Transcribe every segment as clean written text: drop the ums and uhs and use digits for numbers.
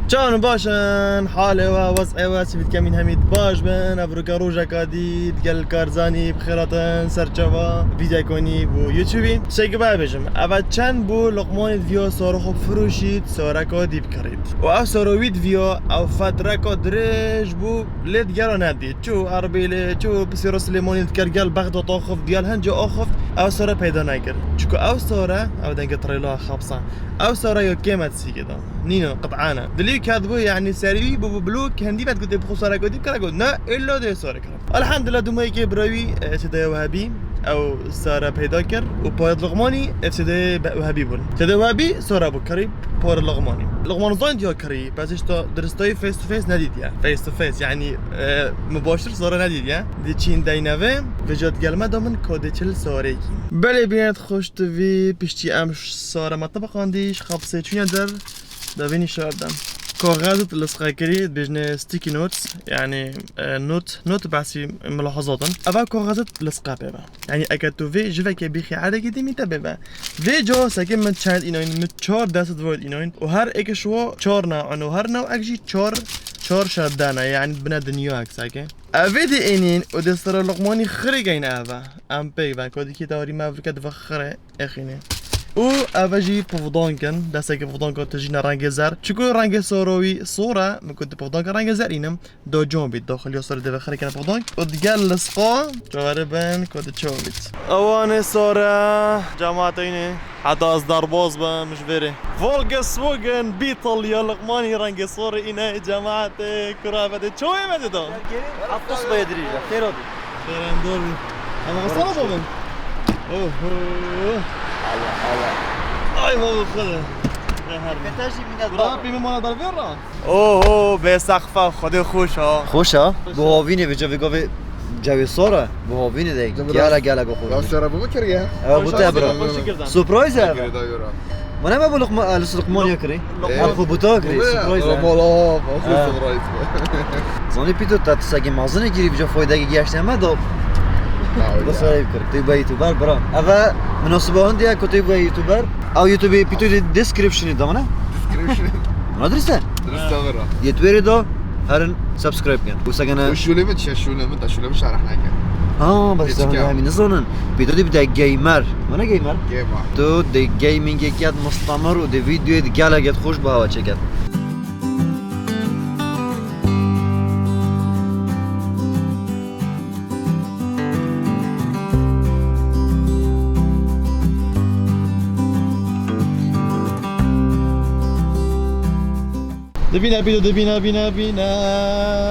جان باشن حاله و وضعه و سبيت كمين هميد باش بن ابروكا روجا كاديد قال كارزاني بخيراتن سرچوا فيديو كوني بو يوتيوبي شيك بابجم اول چند بو لقمان فيديو سارو خوب فروشید سارکا دیب کرد و او ساروید ویدیو او فترکا درش بو لید گرا ندید چو عربیله چو بسیار سلیمانی دکر گل بغداد آخف دیال هنجا آخف او سارا پیدا نکرد چکو او سارا او دنگ تریلا خبصا او سارا یا قیمت سی کدا نینو قطعانا دلی كاتبو يعني ساري بو بلوك هندي بعد قلت بخو سارا قديم كلا قلت نا الا ده سارا كلام الحمد لله دومي كي براوي ابتدى وهابي او سارا پیدا کرد و پاید لغمانی ابتدای وهابی بون ابتدای وهابی سارا بو کری پاید لغمانی لغمان زاند یا کری پسش تا درستای فیس تو فیس ندید یا فیس تو فیس يعني مباشر سارا ندید یا دی چین دینوه وجاد گلمه دامن کاده چل ساره کی بله بینید خوش توی پیشتی امش سارا مطبق آندیش خبسه چون در دابيني شاردم كاغذ لصقه كري بجنا ستيكي نوتس يعني نوت بعسي ملاحظات افا كاغذ لصقه بابا يعني اكتو في جفك بيخي عادي قديمي تبابا في جو ساكن من تشاند اينوين متشار داست وورد اينوين وهر اك شو تشارنا عنو هر نوع اكجي تشار شادانا يعني بنا دنيا اك ساكن افيدي انين ودستر لقماني خريجين افا ام بيبا كودي كي داري ما فكت فخره اخيني او اوجي بفضان كان دستك بفضان كنت تجينا رنگ زر چكو رنگ ساروي صورة ما كنت بفضان كان رنگ زر اینم دو جون بيت داخل يا صورة دفخري كان بفضان ودقال لصقا جواربن كنت تشوف بيت اواني صورة جماعتيني حتى اصدار باز مش فيري فولكس ووجن بيطل يا لقماني رنگ صورة اينا جماعتي كرافة تشوي ما تدو عطس بيدري خير ودي خير اندوري اما غصالة بابن اوه الله اي بابا خذها كتاجي من رابي من مانا دالفيرا اوه بسقفه خدا خوش ها خوش ها بوهاوینه به جوی گاوی جوی سارا بوهاوینه دیگه گالا گو خوش سارا بو كريا بوتا برا سورپرایز ما ما بقول لقمان يكري اخو بوتا كري سورپرایز والله اخو سورپرایز زوني بيتو تاتساگي مازنه گیری بجا فایده گیشته ما دو بس هاي بكر تبغى يوتيوبر برا أبا مناسبة عندي أكو تبغى يوتيوبر أو يوتيوب بيتو ديسكريبشن دامنا ديسكريبشن ما درسته برا يتوري دو هرن سبسكرايب كان وسجنا وشو ليمت شو ليمت شرحنا كان بس ده همين نظرن بيتو دي بتاع جيمر وانا جيمر تو دي جيمينج كياد مستمر ودي فيديو دي جالا جت خوش بهوا چكت دبينا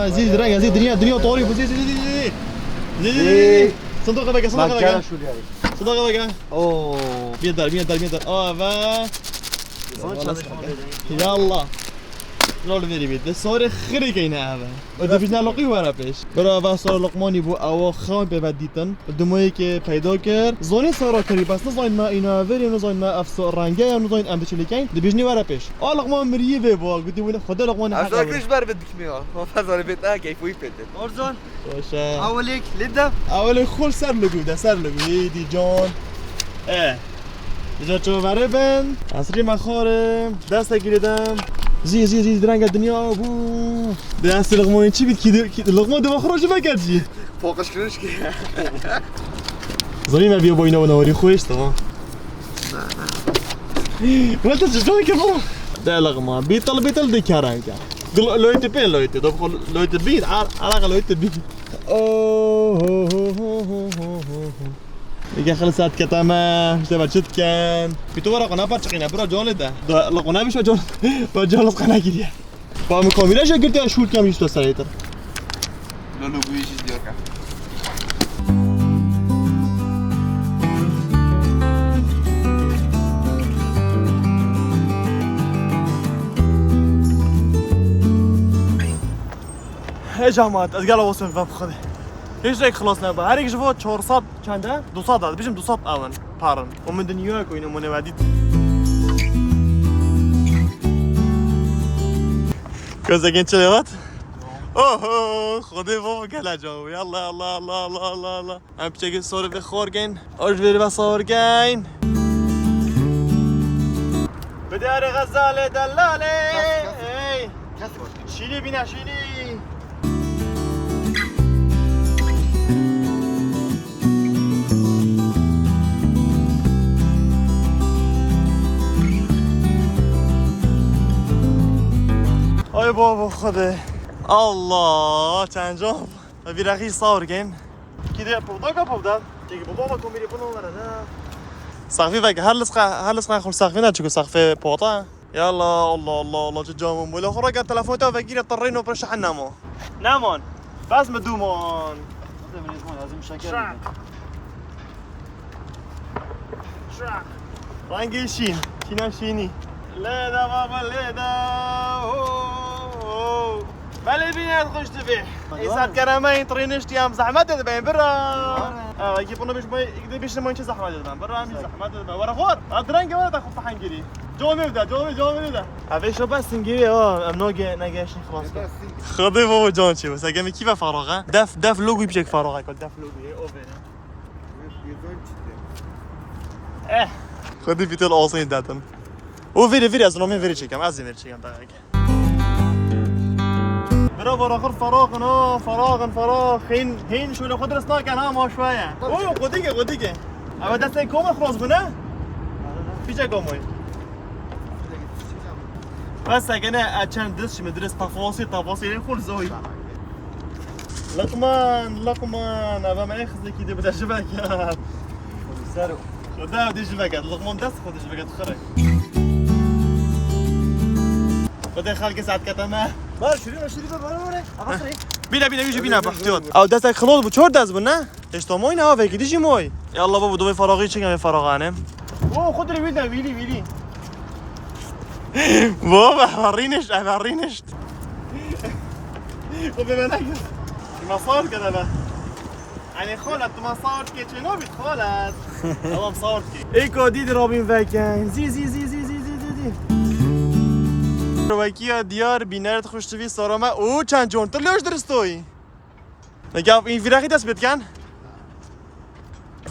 زيد رنگ زيد دنيا طوري زيد صندوق بقى صندوق بقى اوه بيدر يلا رول فيري بيت صار خريك هنا هذا وده بيجنا لقي ورا بيش برا صار لقماني بو او خام بوديتن دموي که پیدا کرد زونی سارا کری بس نزاین ما اینا وری نزاین ما افسر رنگه یا نزاین ام بچلیکین ده بيجني ورا بيش لقمان مریه و با گدی ولی خدا لقمان حق ازاکش بر بدك میاد ما فضل بیت کیفوی پیدت ارزان باشه اولك لده اول خول سر لگو دی جان دیجا چو وره بن اصری مخاره دست گیردم زی رنگ دنیا بو دست لقمان چی بید کی لقمان دو خروج بکرد چی فوقش كرنش كي زنی ما بیا با اینا و نواری خویش تا وقت چطور که برو ده لقمان بیتل دی کارن که لویت بین لویت دو بخور لویت بین علاقه لویت بین دیگه خلصت کتامه اشتباه شد کن بیتو برا قناه پرچقینه برا جان ده لقناه بیش با جان لقناه گیریه با مکامیلش گرتی شول کم یست سریعتر لولو گویش دیار کن ای جماعت از گل واسم و بخوده هیچ یک خلاص نبود هر یک جفا 400 چنده 200 داد بیشم 200 اون پارن و من دنیا کو اینو مونه ودید كوزاكين شلوات اوه خدي بابا كلا جو يلا الله الله الله الله الله ام بشكل صور في خورجين اش بيري بصورجين بدار غزاله دلاله شیلی بینه شیلی. آی بابا خوده الله چند جا بیرقی صار گیم کی ده پودا کا پودا دیگه بابا ما کومیری بونو ورده سقفی وگه هر لسقه خون سقفی نه چیکو سقف پوتا يلا الله الله الله تجاوم ولا خرج التلفون تو وكيل اضطرينا برشح نامو نامون بس مدومون لازم شکر رنگی شین شینا شینی لیدا بابا لیدا بله بینید خوش تبی ایساد کرمه این طرینشتی هم زحمت داده بین برا يجيبونا بيش ما ينشي زحمه داده برا هم زحمت داده ورا خور درنگ ولا تاخذ فحنجري جومي بدا جومي بدا افيش بس نجي نوجي نجاش خلاص خذي بابا جون شي بس اجي كيف فراغه دف لوجو بيجيك فراغه كل دف لوجو اوفر خذي بيتل اوصين داتن او فيري از نومي فيري چيكم از فيري چيكم دقيقه برا آخر فراغ هين شو لو خضر سناك انا ما شويه اوه قديقه اما دست كوم خلاص بنا بيجا كوموي بس انا عشان دش مدرس تفاصيل كل زوي لقمان ابا ما يخزي كده بدا شبكات سارو خدا دي شبكات لقمان دست خد شبكات خرج بده خلق ساعت كتمه بار شروع برو ابصري بينا بينا باحتياط او دستك خلاص بو چور دست بو نه اشتموي نه هاوي كده شي موي يلا بابا دوي فراغي چكم فراغانه او خد لي ويلي بابا ورينش خب ببنك ما صار كده بقى يعني خالد ما صار كي شنو بتخالد والله صار كي ايكو ديد رابين فاكن زي روكيا ديار بينارت خوشتوي سارما او چند جونتر لوش درستوي نگاه این فراخی دست بید کن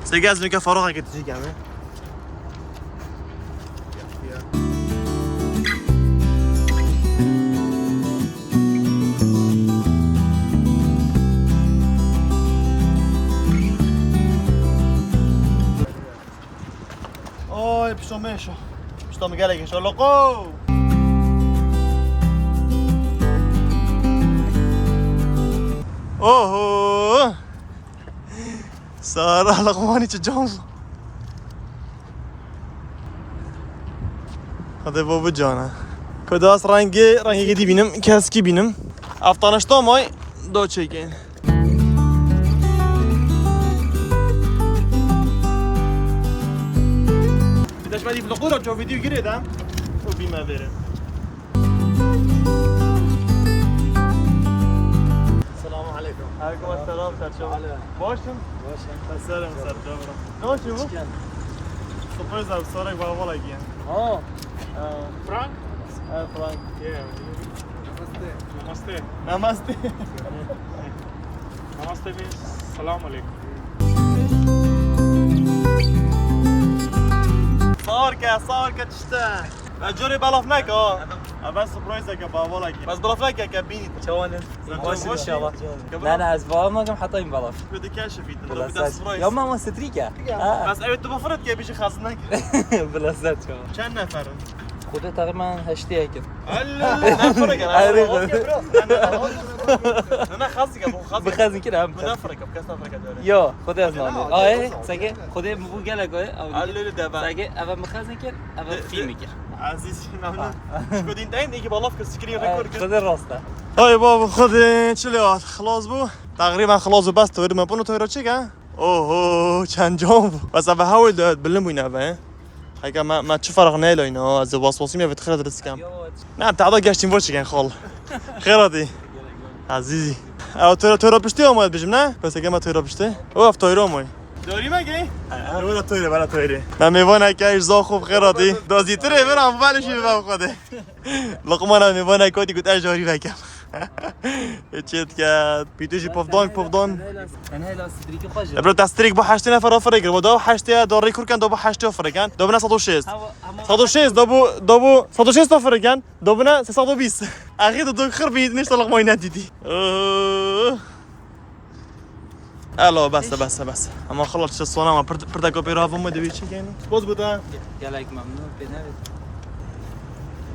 سگه از نوکه فراغه که تیجی کمه اوه پیشو میشو پیشو میگه لگه شلقو اوه سارة لقماني تجاوب هذا بابا جانا كداس رنگي دي بينم كاسكي بينم افطانشتا ماي دو چيكين بداش بدي في القورة تشوف فيديو جريدة وبما بيرم عليكم السلام سرچوب باشم سلام سرچوب ناشو سپرایز از سارک با والا گیان فرانک فرانک نمسته means salam alaikum صار تشتا جوري بلافناك بس سبرايزك با والا گیان بس بلافناك كابيني شلونك؟ ماشي ان شاء الله. لا لا اسبوع ما قام حاطين بلاف. بدي كاشف لو بدي سبرايز يوم ما ستريكا. بس ايوه تبفرت كي بيجي خاصنك بلا زاد شو. كان نفر خذ تقريبا هشتي هيك. لا فرق انا خاصك ابو خاصك بخزن كده هم. نفرق بكاس نفرق دوري يو خذ ازناني. ايه ساكي خذ مو قالك او. قالوا لي دابا ساكي ابا مخزن كده ابا في مكر. عزيزي ممنون شكو دين داين يجي بالافك السكرين ريكورد خذ الراسته. هاي بابا خذ چليات خلاص بو تقريبا خلاص بس توري ما بونو توري چيكا اوه چند جام بس ابا حاول بلم وين ابا هيك ما تشوف فرق نيلو هنا از واسواسي ما بتخرج درس كام نعم تعال گشتیم وش كان خال خيراتي عزيزي او توري بشتي اومد بجم بس اگه ما توري بشتي او افتايرو موي داری مگه؟ ولا تویره ولا تویره من میوانه که اجزا خوب خیراتی دازی تره برام بالشی به خوده لقمانم میوانه که دیگه اجاری بکم چیت کرد پیتوشی پفدان انا هلا ستريكي خجل. برو دستریک با 8 نفر افريقيا و دو 8 داری کورکن دو با 8 افريقيا دو بنا 106 106 دو 106 افريقيا دو بنا 320 اخي دو خربيت نشتغل ما نديدي الو بس اما خلصت الصونا ما بردا كوبي رافو ما دوي شي يعني سبوز بودا گلک ممنون بنوید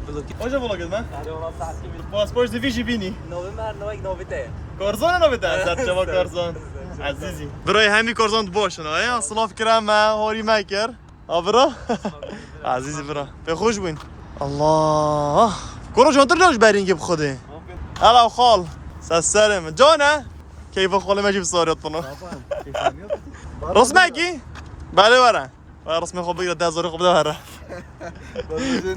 بلوکی واجا بلوكت ما آره والله صح كبير باسبورت دي فيجي بيني نوفمبر نوک نوفته كورزون انا بدي زاد شباب كورزون عزيزي براي همي كورزون بوشن ايا صلاف كرام هوري مايكر برا عزيزي برا بخوش بين الله كورو جون ترجعش بارينج بخده هلا وخال سلام جونا كيف خالي ماشي بصوري طنو رسمكي بله ورا رسمي خوب بگیره 10,000 خوب ده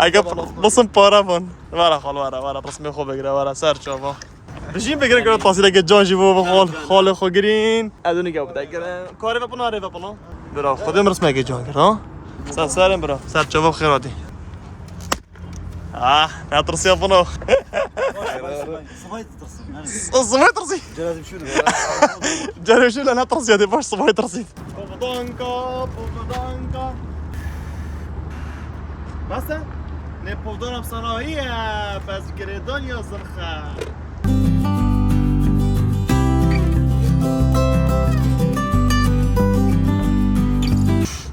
اگه بسم پاره بون ورا خال ورا رسمي خوب بگیره ورا سر چاوا بشین بگیره که تاثیر که جان جیبو بخال خال خو گرین ادونی که بود اگر کاری و پناره و پنو برا خودم رسمه که جان کرد ها سلام برا سر چاوا خیراتی نترسي يا فنو صباي ترسي جرب شو انا ترسي هذه باش صباي ترسي بوفدانكا بس نه بوفدان بصراحيه بس گردان یا زرخه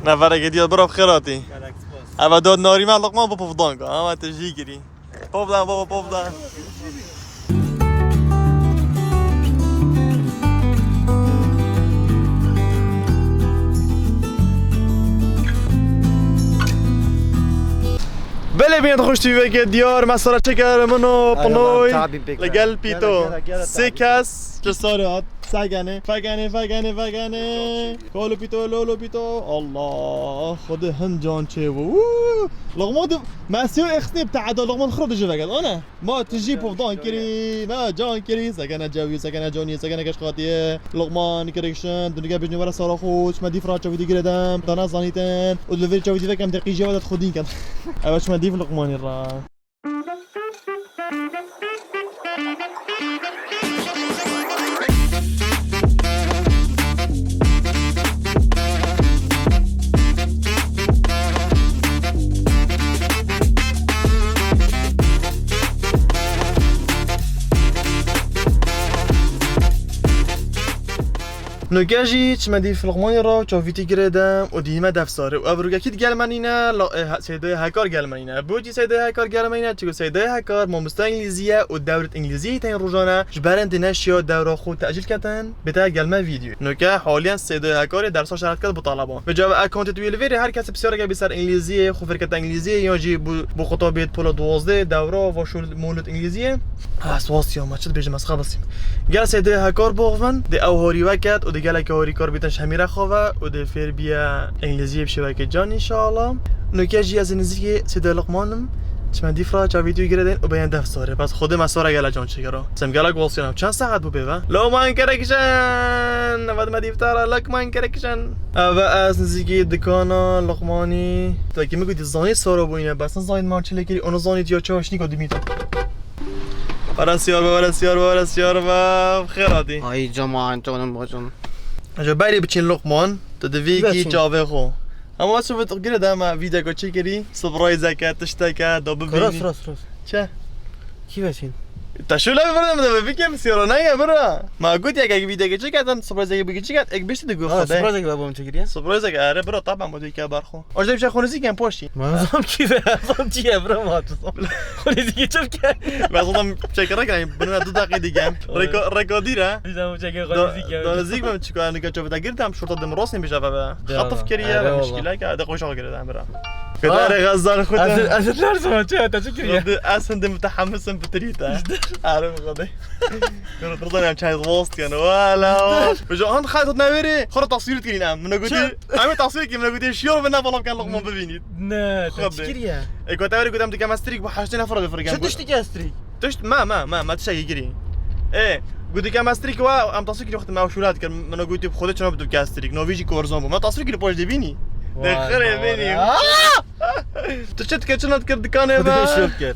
نفره جديد برا بخيراتي اما داد ناری من لقمان با پفدانکا اما تجی گیری پفدان بابا پفدان بله بینید خوش توی که دیار مسئله چکر منو پنوی لگل پیتو سه کس جسارات سگنه فگنه کالو پیتو لولو پیتو الله خود هنجان چه و لغمان مسیو اخنی بتعدا لغمان خرد جو فقط انا ما تجي بفضان كري ما جان كري سكنه جوي سكنه جوني سكنه كشخاتيه لغمان كريكشن دنيا بجني ورا صار خوش ما دي فراچ ودي گردم دانا زانيتن ودلفير چوي دي كم دقيقه ودت خودين كان اواش ما دي لغمان را نوگاجی چه مدی فلقمانی را چاویتی گردم و دیمه دفساره و ابروگا کیت گلمانینا سیدای هکار گلمانینا بودی سیدای هکار گلمانینا چگو سیدای هکار مامستا انگلیزیه و دورت انگلیزی تین روزانه جبرند نشیا دورا خود تأجیل کردن بتا گلمه ویدیو نوگا حالیان سیدای هکار درس شرکت کرد با طلبان به جواب اکانت تویلویر هر کس بسیار که بسر انگلیزی خو فرکت انگلیزی یا جی بو خطابیت پول 12 دورا و شول مولد انگلیزیه اسواسیا ما چت بجم اسخا بسیم گل سیدای هکار بوغون دی او هوری وکت و گله که هوری کار بیتش همیره خواه و ده فیر بیا انگلیزی بشه که جان انشاءالله نوکه جی از نزدیک سیده لقمانم چمن دیفرا چا ویدیو گردن و بیان دفتره پس خود مساره گله جان چیکارا سم گله گوسیانم چند ساعت بو بیوا لو مان کرکشن نود ما دیفتر لک مان کرکشن و از نزدیک دکانا لقمانی تا کی میگی زانی سارا بوینه بس زاین مارچله کی اون زانی یا چاش نیکو دیمیتا ورسیار و خیراتی ای جمان جانم باجون اجا بری بچین لقمان تو دوی کی جاوه خو اما واسه بتقدر دام ویدیو کو چیکری سورپرایز که تشتکه دو ببینی راست چه کی بچین تشو لا بردم ده بکم سیرانه یا برا ما قلت یا که ویدیو چیک کردن سورپرایز بگی چیک اک بیشتر دگو خدا سورپرایز بابام چیکریه سورپرایز آره برا طبعا مودی که برخو اجا بچه خونزی کم پاشی منظورم کیه منظورم چیه برا ما خونزی کی چپ کرد مثلا چیکار کنیم بنا 2 دقیقه دیگه رکادیره دیدم چیکار خونزی کرد نزدیک من چیکار نگه چوب دگیرتم شرطه دم راست نمیشه و خطف کریه و مشکلی که ده خوش آگردم برا كدار غزال خوتن از لرزم چه تا چیکریه اصلا متحمسم بتريته عارف غدي كنت رضاني عم شاهد وسط كان ولا وجوهن خاطر نوري خرط تصويرت كرينا من قلت عم تصوير كي من قلت شيور بنا والله كان لقمه ببيني نه تشكريا اي كنت اوري قدام ديك ماستريك بحاجتنا فرق فرق شو تشتكي استريك تشت ما تشتكي كري ايه قلت لك ماستريك وعم تصوير كي وقت ما وشولات كان من قلت بخدت شنو بدو كاستريك نوفيجي كورزون ما تصوير كي بوش ديبيني دخل بيني تشت كاتشنات كرد كان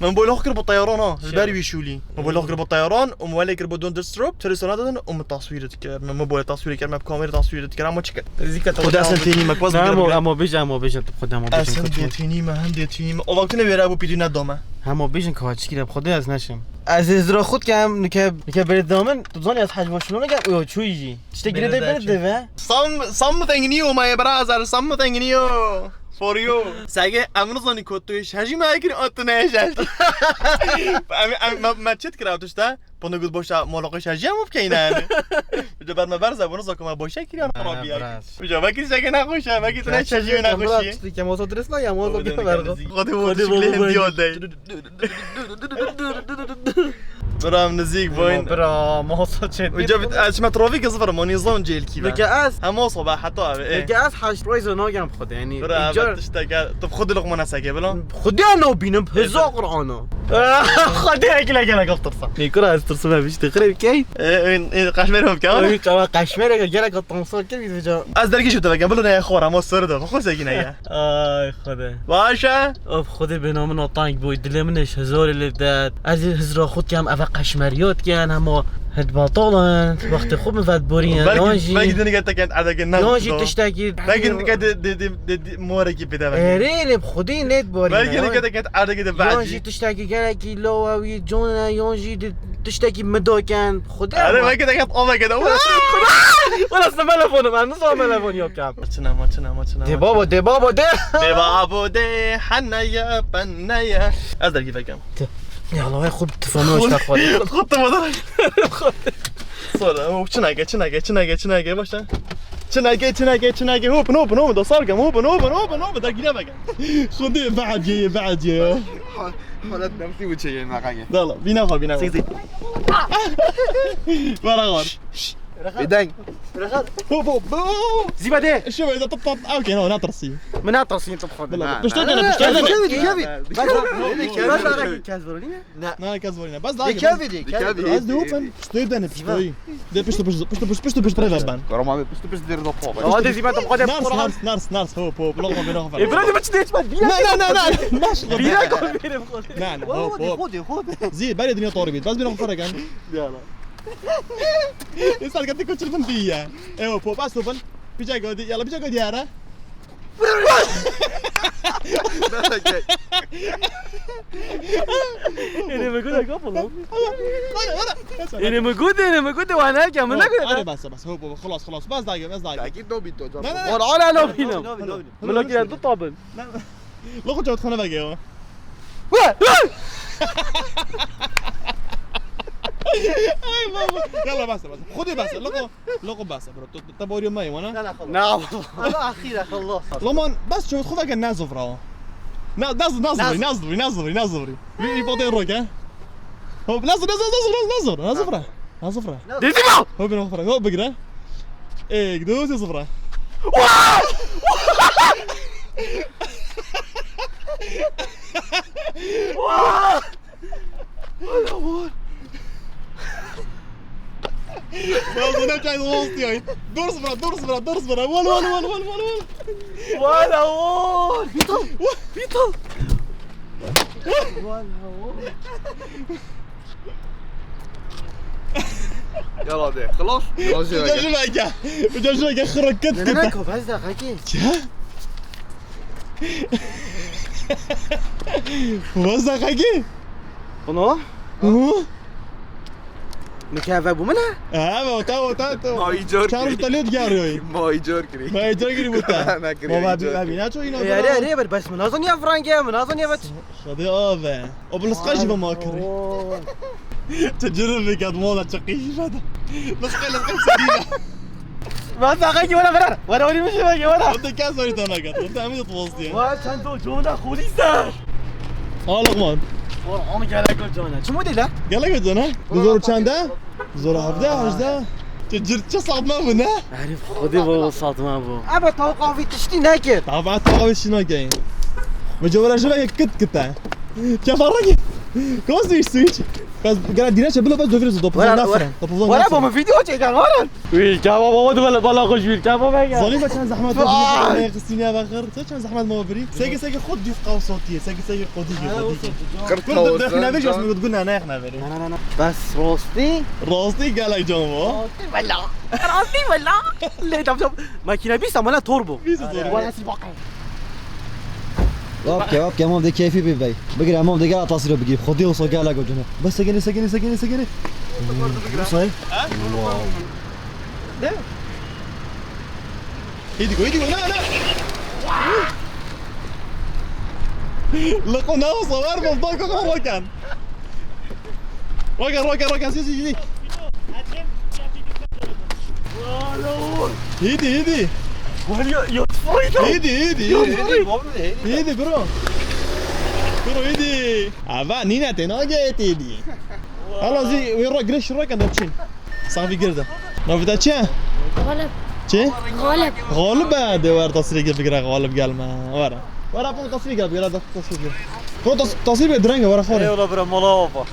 من بقول اخكر بالطيران الباري بيشولي من بقول اخكر بالطيران ومولي كربو دون دستروب تلسونات ام تصوير تكر ما بقول تصوير كر ما بكاميرا تصوير تكر ما تشك خد اصلا تاني ما كواز اما بيجا خدام اصلا تاني ما هم تاني ما وقتنا بيرا ابو بيدينا دوما همه بیشن که هاچکی را خودی از نشم از ازرا خود که هم نکه برد دامن تو زانی از حجم شلون نگم اوه چویجی چته گیره برد ده something new my brother something new for you سگه امروز زانی کتویش هجی میگیری آتونه هجی ما چت کراوتش ده پونه گود باشه ملاقش هجی هم بکنن بجا بعد ما برز ابونو زاکم باشه کیران خرابیه بجا وکی سگه نخوشه وکی تو هجی نخوشی که ما درست نه یا ما خودی بود دیاده برام نزیک باین برا ما چه وجا از ما ترافیک صفر ما نظام جیل کی میگه از هم صبح حتی میگه از 8 رایز ناگم خود یعنی برا تشتاق طب خذ لقمه نسكه بلا خودی انا بینم هزار قرآنا خذي اكل قطرصه میکره از ترسم بیش تقریب کی این قشمرهم كمان كمان قشمیر گله قطمسا کی بجا از درگی شو تبقى بلو نه خورا ما سرده خو سگینه آی خدا باشه اب خود به نام ناطنگ بود دل منش هزار لبداد از هزار خود کم اف قشمریات کن اما هد باطلن وقت خوب مفاد بورین ناجي باقي دنيا كانت عادك ناجي تشتاقي باقي كانت موركي بدا رين بخدي نت بورين باقي كانت عادك بعد يونجي تشتاقي قالك لو وي جون يونجي تشتاقي مدو كان خدي انا باقي كانت اوما كده ولا تليفون ما نصور تليفون يوم كام ما دي بابا دي حنايا بنايا ازدر كيف كم يلا خوب تفهموش تاخذ خط مدار صار چناگه باشه چناگه هوب دو صارقم هوب در گیره بگم خودی بعد جه حالت نفسی بود چه یه مقنگه دالا بینا خور سیزی برا غار بدنگ هوب زبده شو اذا طط اوكي هو ناطرسي من اطرسين طبخوا باش تدنا Ne, كازورينا بس det kan vi, det kan vi. بس دوبن ستيدن بشتوي ده بش تريفا كرما بس دير دو فوق هذا زي ما تبغى نارس هوب لغم بينهم ابراهيم ما تشتيش ما لا ماشي بينا نعم هوب زي بالي الدنيا طوري بيت بس بينهم فرق يلا يسال قد كنت الفندية ايوه بو بس توفن بيجا قودي يلا بيجا قودي يارا انا موجود قبل انا موجود وانا كمان انا بس هو خلاص بس دقيقة اكيد نو بيتو ولا لا فينا ملك انت طابن لو كنت خلنا بقى اي ماما يلا بس خذي بس لقو بس برو تبوري ماي وانا نعم والله اخيرا خلص لمن بس شوف خذك الناس فرا نازفري يبطي الروك ها هو نازفرة ديما هو بنوفرة هو بقرا ايه قدوس صفرة والله نرجع لوسطي دور صفرة ولا هون بيطل يلا ده خلاص وجا خرج كت انا كوف هذا حكي وزا حكي انا مكافأة بمنها اه تو ماي جور تعرف تليد جاري ماي جور كري ما يجري متى ما كري ما بينا شو ينو يا ري بس من اظن يا فرانكي من اظن يا بس خذي اوفا وبالسقاش ما كري تجرب قد موضه تشقيش هذا لسقي سديده ما ساقي ولا ولي مش ولا انت كاس وريت انا قد انت عميد توصتي ما كان جونا خولي سار لقمان انا قال لك جونا شو موديله قال لك جونا زور چنده زور 17 تجرت صعب ما بنا عارف خدي بوسط ما بو ابا توقع في تشتي ناكر طبعا توقع شنو جاي مجوله شبه كت كيف فرق كوزي سويتش بس قاعد ديناش بلا بس دوفيرز دوب ولا بو فيديو تشي كان ورا وي كابا ولا خوش ويل كابا بقى ظليم كان زحمات ما خصني باخر كان زحمات ما بري ساقي خد دي قاو صوتيه ساقي خدي كرت احنا بيجي اسمه تقولنا انا احنا بري لا بس روستي قال لك جنبه راسي ولا لا طب ماكينه بيسا مالها توربو ولا سباقه وابكي امام دي كيفي بيبي بقرا امام دي قاعد تصير بقي خدي وصو قال لك جنة بس سجني صحيح واو ايدي لا لقنا صور بالضيق ركن سيدي ايدي ايدي برو ايدي عبا نينا تناجت ايدي هلا زي وين قريش ركن دبشين صافي قرده ما بدها تشي غالب چه؟ غالب بعد ور تصویر بگیره غالب گل ما ورا پون تصویر بگیره تصویر تو تصویر درنگ ورا خوره ولا برا ملافه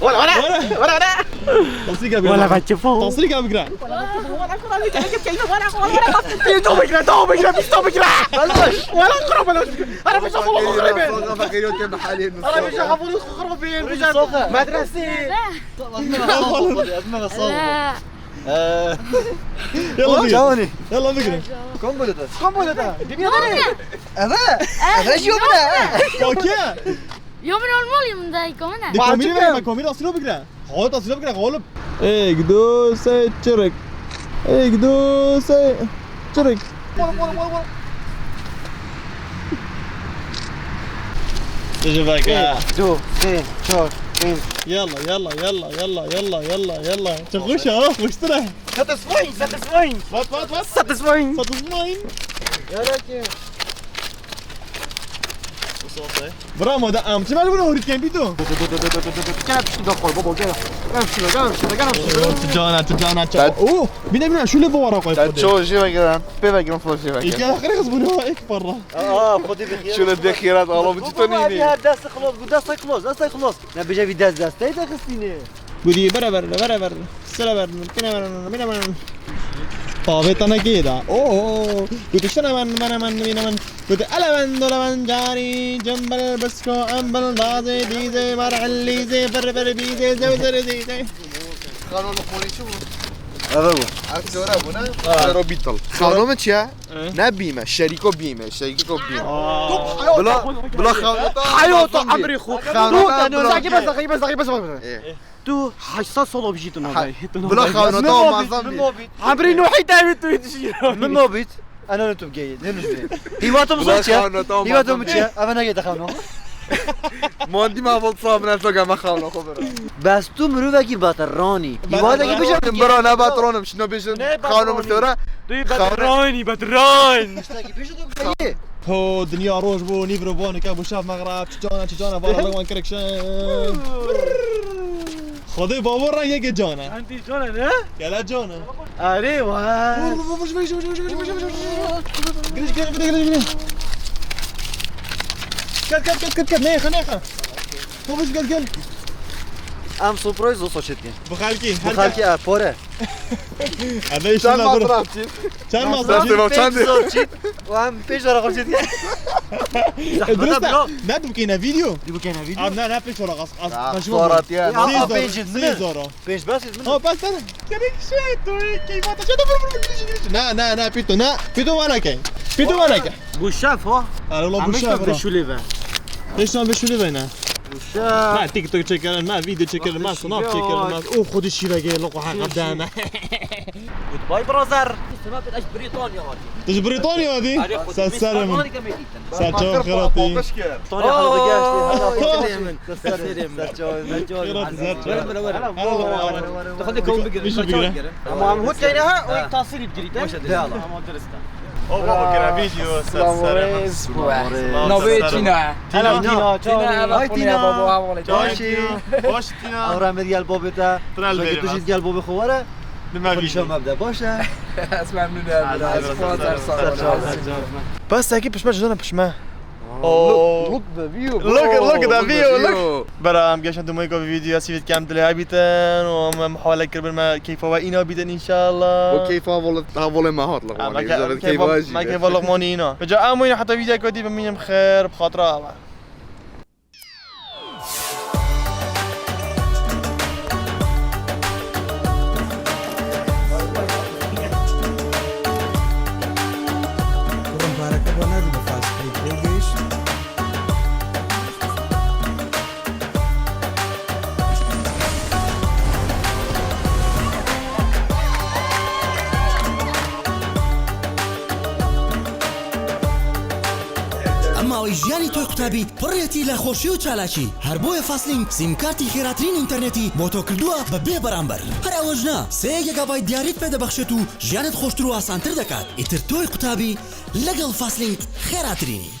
ورا تصویر بگیره ولا بتشوفه تصویر بگیره يلا بقرا قنبله ده هذا شو اوكي يوم normal يوم ده يكون دي كوميدي ما كوميدي اصله بقرا غالب تصوير بقرا غالب ايك دو سي تشرك ايش بك دو سي شور يلا تخش اهو مشتري satisfying ساتسفاين يا راكي برامو ده ام تمال بنو هوريت كان بيتو تجانا اوه بينا شو اللي فورا قايد شو بگیرن بگیرن فلوس ايش بگیرن اخر غصبوا هيك برا خدي بخير شو الذخيرات الله بتتونيني دست خلاص نبيجا في دست تاي تخستيني بودي برا سلا بينا طابت انا كده اوه قلت شنو من قلت الا من جاري جنب البسكو امبل دازي ديزي مرعلي زي بر بيزي زي خانم خونی شو هذا هو اکتور ابونا رو بیتل خانم چیه نه بیمه شریکو بیمه بلا خانم حياة عمري خو بس تو 800 سال بجيت انا بلا خانم تو مازم عمري نوحي دايت تشيل من موبيت انا نتوب جيد هنوش بيه هيواتهم صوتيا هيواتهم تشيا انا جيت خانم ماندی ما ول صاحب نه تو گم خانم خو برو بس تو مروفکی باترانی هیوات اگه بشه برا نه باترونم شنو بيجن خانم تورا بدران مشتاقی بشه تو بگی هو دنيا روج بو نيفرو بونك ابو شاف مغرب تجانا بارا لغوان كركشن خذي بابور رنگ جانا انت جانا نه يلا جانا اره واه قريش كت نيخه وش قال ام سورپرایز واسه شدین بخالكي بخالکی پاره هذا ايش چند لا برو مصرف چی كان رفتی با چند و هم پیش داره خورشید درست ندو كينا فيديو دی بکنه ویدیو لا بيش ولا قص صورت یا آه، بيجي من. زورو پیش بس من بس انا كريك شيتو كيف ما تشدو نا بيتو وانا كاين بوشاف ها انا والله بشاف بشو ليفا ليش ما بشو لينا بوشاف ما تيك توك تشكر ما فيديو تشكر ما سناب تشكر ما او خذ الشيء باقي لقوا حق قدامه باي برازر سمعت ايش بريطانيا هذه ايش بريطانيا هذه سلام سلام فكر خيراتي فوقش كده بريطانيا حلوه جاشتي تاخذ كون بقري عم هو كاينها وتصير بقريته يلا ما درسته او بابا كان فيديو نوبه تینا های تینا باشی باش تینا آرام دیال بابتا ترال تو بریم چیز دیال باب خواره لما خودشون مبدا باشه از ممنون از سپانسر سال بس اكيد مش جانا مش ما look the view look at the view look برا ام قاش عندهم يكو فيديو سيفيت كام دلي بيتن ومحاولة كربل ما كيف هو اينا بيتن ان شاء الله وكيف هول ما هات لغواني كيف واجي ما كيف لغماني هنا بجا اموين حتى فيديو كودي بمين بخير بخاطره ئەمما ئەوەی ژیانی تۆی قوتابی پڕێتی لە خۆشی و چالاکی هەر بۆیە فاسلینگ سیمکارتی خێراترین ئینتەرنێتی بۆ تۆ کردووە بە بێ بەرامبەر هەر ئەوەش نا 3 گیگابایت دیاریت پێدەبەخشێت و ژیانت خۆشتر و ئاسانتر دەکات ئیتر تۆی قوتابی لەگەڵ فاسلینگ خێراترینی